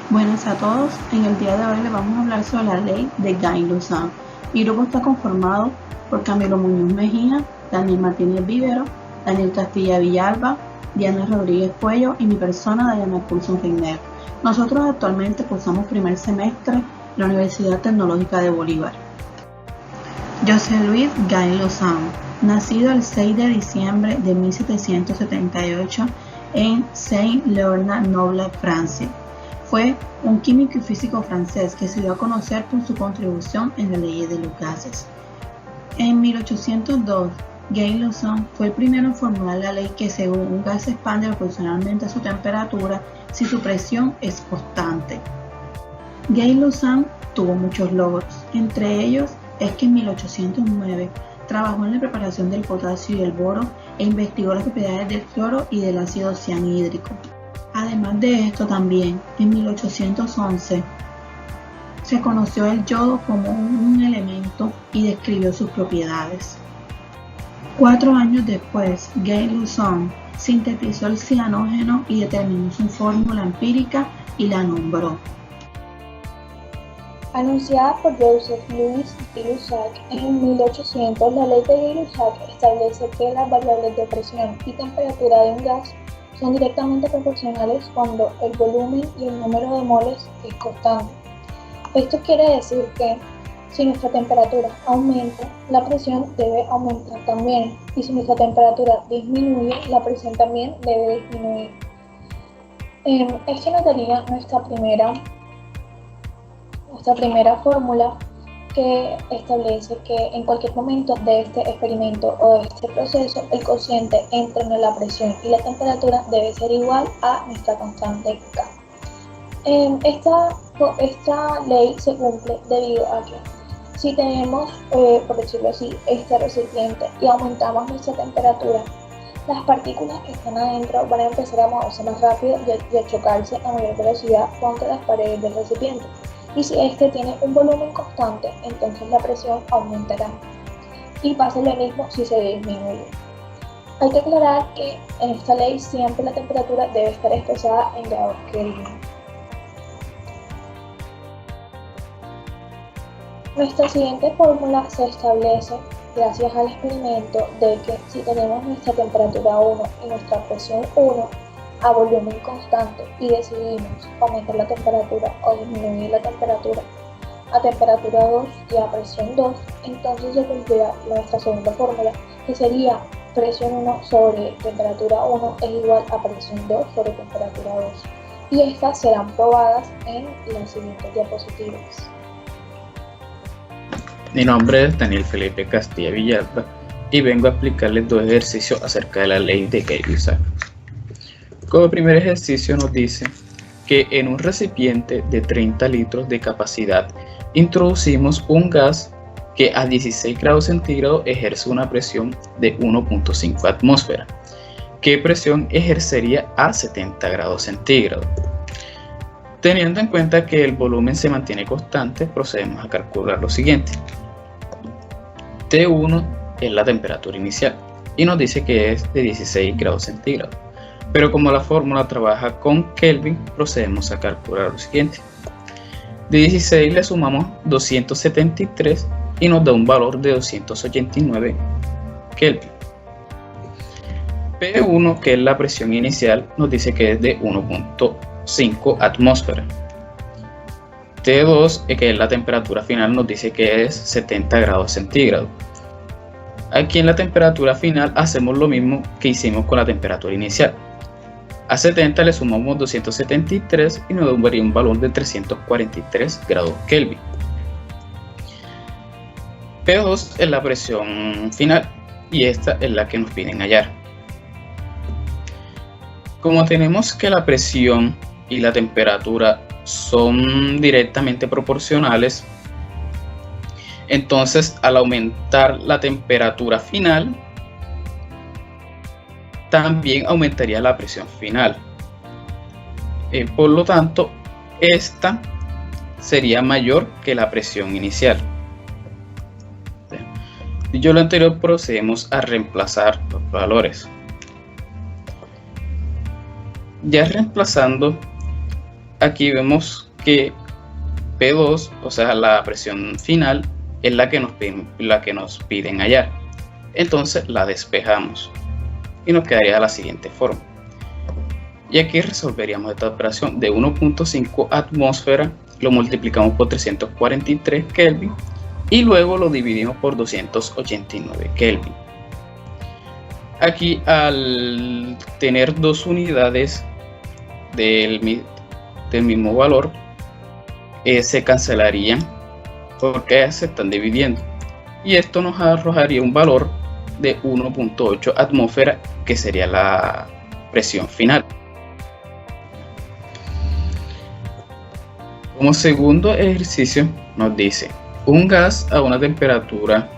Buenas a todos, en el día de hoy les vamos a hablar sobre la ley de Gay-Lussan. Mi grupo está conformado por Camilo Muñoz Mejía, Daniel Martínez Vivero, Daniel Castilla Villalba, Diana Rodríguez Cuello y mi persona, Diana Coulson Reiner. Nosotros actualmente cursamos primer semestre en la Universidad Tecnológica de Bolívar. José Luis Gay-Lussan, nacido el 6 de diciembre de 1778 en Saint-Léonard-Noble, Francia. Fue un químico y físico francés que se dio a conocer por su contribución en la ley de los gases. En 1802, Gay-Lussan fue el primero en formular la ley que según un gas se expande proporcionalmente a su temperatura si su presión es constante. Gay-Lussan tuvo muchos logros, entre ellos es que en 1809 trabajó en la preparación del potasio y el boro e investigó las propiedades del cloro y del ácido cianhídrico. Además de esto también, en 1811, se conoció el yodo como un elemento y describió sus propiedades. 4 años después, Gay-Lussan sintetizó el cianógeno y determinó su fórmula empírica y la nombró. Anunciada por Joseph Louis Gay-Lussac en 1800, la ley de Gay-Lussac establece que las variables de presión y temperatura de un gas son directamente proporcionales cuando el volumen y el número de moles es constante. Esto quiere decir que si nuestra temperatura aumenta, la presión debe aumentar también, y si nuestra temperatura disminuye, la presión también debe disminuir. Esto nos daría nuestra primera fórmula, que establece que en cualquier momento de este experimento o de este proceso, el cociente entre la presión y la temperatura debe ser igual a nuestra constante K. Esta ley se cumple debido a que si tenemos, por decirlo así, este recipiente y aumentamos nuestra temperatura, las partículas que están adentro van a empezar a moverse más rápido y a chocarse a mayor velocidad contra las paredes del recipiente. Y si este tiene un volumen constante, entonces la presión aumentará. Y pasa lo mismo si se disminuye. Hay que aclarar que en esta ley siempre la temperatura debe estar expresada en grados Kelvin. Nuestra siguiente fórmula se establece gracias al experimento de que si tenemos nuestra temperatura 1 y nuestra presión 1, a volumen constante y decidimos aumentar la temperatura o disminuir la temperatura a temperatura 2 y a presión 2, entonces se cumplirá nuestra segunda fórmula, que sería presión 1 sobre temperatura 1 es igual a presión 2 sobre temperatura 2, y estas serán probadas en las siguientes diapositivas. Mi nombre es Daniel Felipe Castilla Villalba y vengo a explicarles 2 ejercicios acerca de la ley de Gay-Lussac. Como primer ejercicio nos dice que en un recipiente de 30 litros de capacidad introducimos un gas que a 16 grados centígrados ejerce una presión de 1.5 atmósferas. ¿Qué presión ejercería a 70 grados centígrados? Teniendo en cuenta que el volumen se mantiene constante, procedemos a calcular lo siguiente. T1 es la temperatura inicial y nos dice que es de 16 grados centígrados. Pero como la fórmula trabaja con Kelvin, procedemos a calcular lo siguiente. De 16 le sumamos 273 y nos da un valor de 289 Kelvin. P1, que es la presión inicial, nos dice que es de 1.5 atmósferas. T2, que es la temperatura final, nos dice que es 70 grados centígrados. Aquí en la temperatura final hacemos lo mismo que hicimos con la temperatura inicial. A 70 le sumamos 273 y nos daría un valor de 343 grados Kelvin. P2 es la presión final y esta es la que nos piden hallar. Como tenemos que la presión y la temperatura son directamente proporcionales, entonces al aumentar la temperatura final, también aumentaría la presión final. Por lo tanto, esta sería mayor que la presión inicial. Dicho lo anterior, procedemos a reemplazar los valores. Ya reemplazando aquí vemos que P2, o sea, la presión final, es la que nos piden hallar. Entonces la despejamos y nos quedaría de la siguiente forma. Y aquí resolveríamos esta operación de 1.5 atmósfera, lo multiplicamos por 343 Kelvin y luego lo dividimos por 289 Kelvin. Aquí, al tener dos unidades del mismo valor, se cancelarían porque se están dividiendo, y esto nos arrojaría un valor de 1.8 atmósfera, que sería la presión final. Como segundo ejercicio nos dice un gas a una temperatura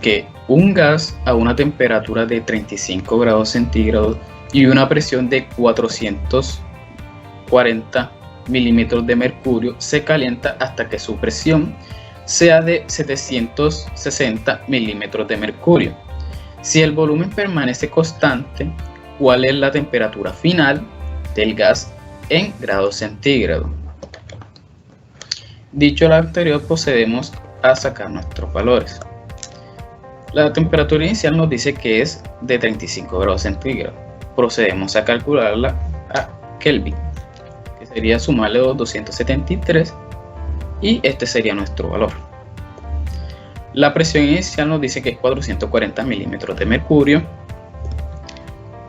que un gas a una temperatura de 35 grados centígrados y una presión de 440 milímetros de mercurio se calienta hasta que su presión sea de 760 milímetros de mercurio. Si el volumen permanece constante, ¿cuál es la temperatura final del gas en grados centígrados? Dicho lo anterior, procedemos a sacar nuestros valores. La temperatura inicial nos dice que es de 35 grados centígrados. Procedemos a calcularla a Kelvin, que sería sumarle 273, y este sería nuestro valor. La presión inicial nos dice que es 440 milímetros de mercurio.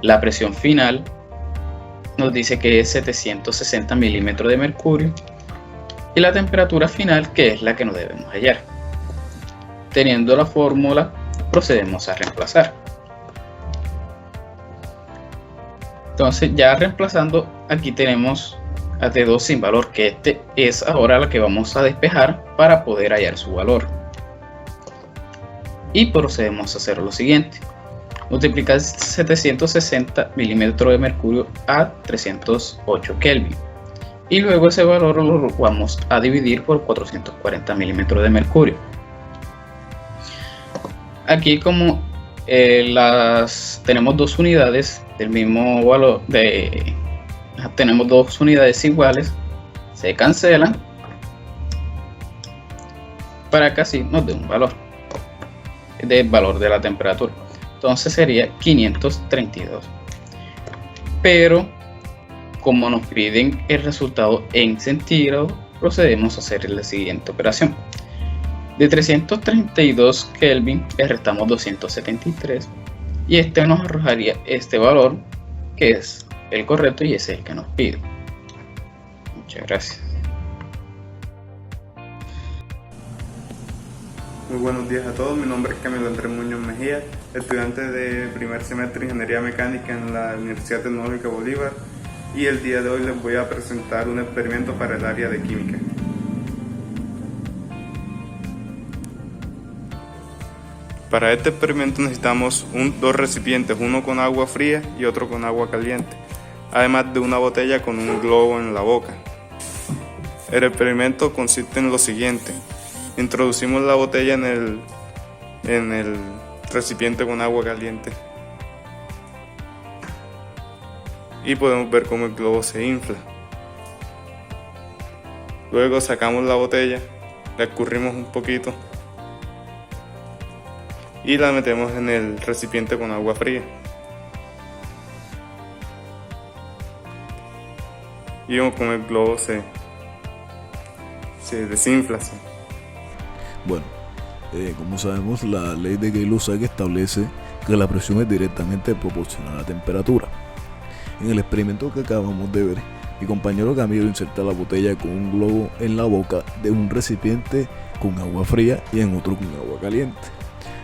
La presión final nos dice que es 760 milímetros de mercurio. Y la temperatura final, que es la que nos debemos hallar. Teniendo la fórmula, procedemos a reemplazar. Entonces, ya reemplazando, aquí tenemos a T2 sin valor, que este es ahora la que vamos a despejar para poder hallar su valor. Y procedemos a hacer lo siguiente: multiplicar 760 milímetros de mercurio a 308 Kelvin. Y luego ese valor lo vamos a dividir por 440 milímetros de mercurio. Aquí, como tenemos dos unidades del mismo valor, tenemos dos unidades iguales, se cancelan para que así nos dé un valor del valor de la temperatura. Entonces sería 532. Pero como nos piden el resultado en centígrados, procedemos a hacer la siguiente operación. De 332 Kelvin le restamos 273 y este nos arrojaría este valor, que es el correcto y ese es el que nos pide. Muchas gracias. Muy buenos días a todos, mi nombre es Camilo Andrés Muñoz Mejía, estudiante de primer semestre de Ingeniería Mecánica en la Universidad Tecnológica Bolívar, y el día de hoy les voy a presentar un experimento para el área de química. Para este experimento necesitamos dos recipientes, uno con agua fría y otro con agua caliente, además de una botella con un globo en la boca. El experimento consiste en lo siguiente: introducimos la botella en el recipiente con agua caliente y podemos ver cómo el globo se infla. Luego sacamos la botella, la escurrimos un poquito y la metemos en el recipiente con agua fría. Y vemos cómo el globo se desinfla. Bueno, como sabemos, la ley de Gay-Lussac establece que la presión es directamente proporcional a la temperatura. En el experimento que acabamos de ver, mi compañero Camilo inserta la botella con un globo en la boca de un recipiente con agua fría y en otro con agua caliente.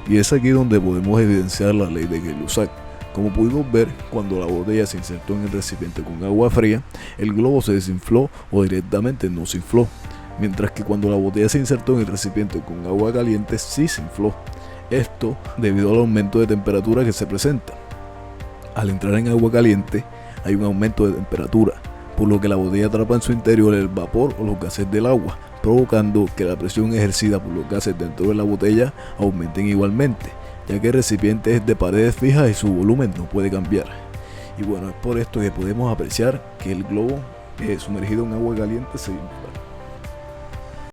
Y es aquí donde podemos evidenciar la ley de Gay-Lussac. Como pudimos ver, cuando la botella se insertó en el recipiente con agua fría, el globo se desinfló o directamente no se infló, mientras que cuando la botella se insertó en el recipiente con agua caliente sí se infló. Esto debido al aumento de temperatura que se presenta. Al entrar en agua caliente hay un aumento de temperatura, por lo que la botella atrapa en su interior el vapor o los gases del agua, provocando que la presión ejercida por los gases dentro de la botella aumenten igualmente, ya que el recipiente es de paredes fijas y su volumen no puede cambiar. Y bueno, es por esto que podemos apreciar que el globo sumergido en agua caliente se infla.